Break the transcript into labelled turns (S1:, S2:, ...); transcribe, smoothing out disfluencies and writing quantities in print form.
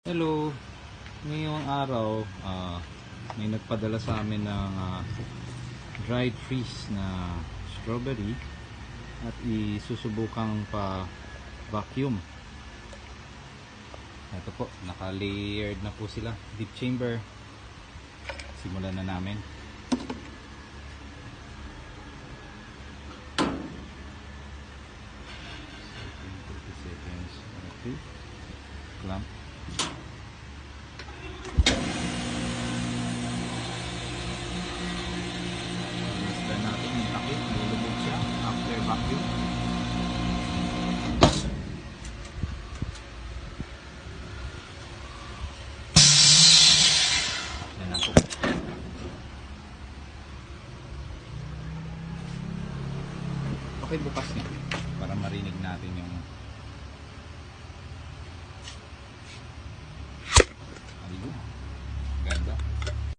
S1: Hello, ngayong araw may nagpadala sa amin ng dried freeze na strawberry at isusubukang pa vacuum. Ito po, naka-layered na po sila, deep chamber. Simulan na namin. Seconds. Okay. Clamp. Lulubog siya after vacuum. Yan na po. Okay, bukas niya para marinig natin yung